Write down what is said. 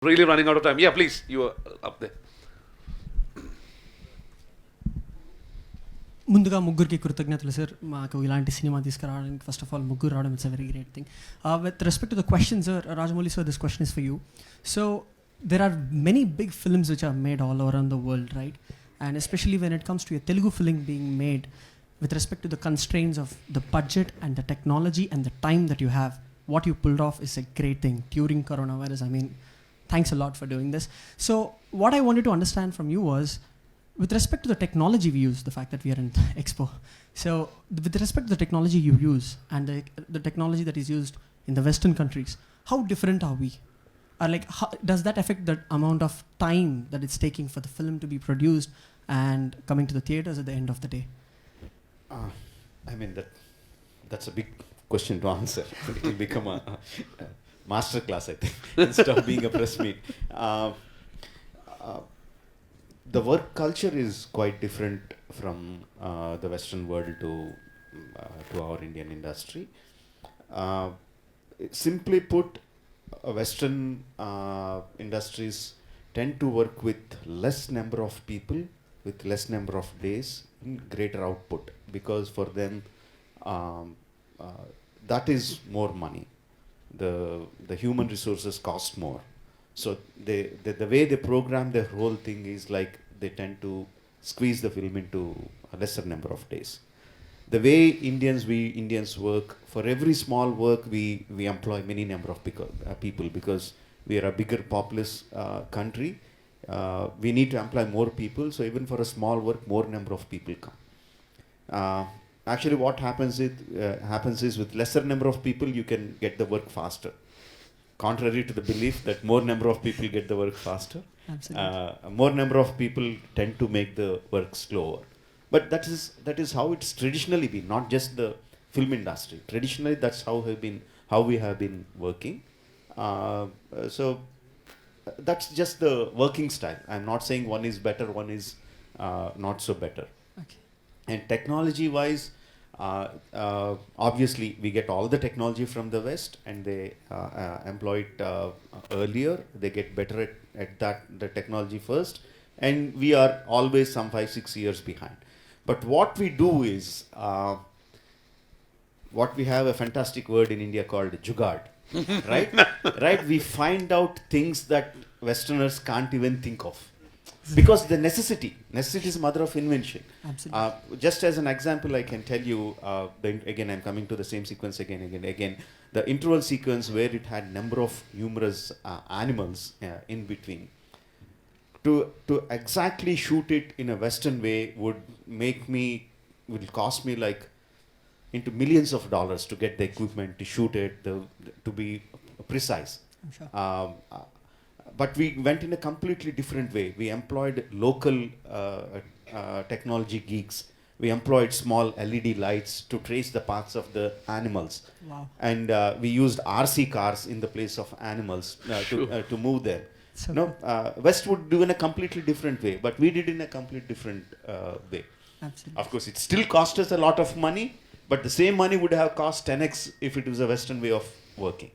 Really running out of time. Yeah, please. You are up there. ముందుగా ముగ్గురికి కృతజ్ఞతలు sir మాకు ఇలాంటి సినిమా తీసుకురావడానికి ఫస్ట్ ఆఫ్ ఆల్ ముగ్గురు రావడం it's a very great thing with respect to the question sir Rajamouli sir this question is for you so there are many big films which are made all around the world, right? And especially when it comes to a Telugu film being made with respect to the constraints of the budget and the technology and the time that you have, what you pulled off is a great thing during coronavirus. I mean, thanks a lot for doing this. So what I wanted to understand from you was, with respect to the technology we use, the fact that we are in Expo, so with respect to the technology you use and the technology that is used in the Western countries, how different are we? Or like, how, does that affect the amount of time that it's taking for the film to be produced and coming to the theaters at the end of the day? I mean, that's a big question to answer. It will become a master class, I think, instead of being a press meet. The work culture is quite different from the Western world to our Indian industry. Simply put, Western industries tend to work with less number of people, with less number of days, in greater output, because for them that is more money. The human resources cost more. So the way they program their whole thing is like they tend to squeeze the film into a lesser number of days. The way Indians work, for every small work we employ many number of people, because we are a bigger populous country. We need to employ more people, so even for a small work, more number of people come. Actually, what happens is with lesser number of people, you can get the work faster. Contrary to the belief that more number of people get the work faster, more number of people tend to make the work slower. But that is how it's traditionally been, not just the film industry. Traditionally, that's how we have been working. So that's just the working style. I'm not saying one is better, one is not so better. Okay. And technology-wise, obviously, we get all the technology from the West, and they employ it earlier. They get better at the technology first, and we are always some 5-6 years behind. But what we do is, what we have a fantastic word in India called jugaad, right? Right? We find out things that Westerners can't even think of, because the necessity is mother of invention. Absolutely. Just as an example, I can tell you, again, I'm coming to the same sequence again. The interval sequence where it had number of numerous animals in between. To exactly shoot it in a Western way will cost me like into millions of dollars to get the equipment to shoot it, to be precise. I'm sure. But we went in a completely different way. We employed local technology geeks. We employed small LED lights to trace the paths of the animals. Wow. And we used RC cars in the place of animals to move them. So No, West would do in a completely different way, but we did in a completely different way. Absolutely. Of course, it still cost us a lot of money, but the same money would have cost 10x if it was a Western way of working.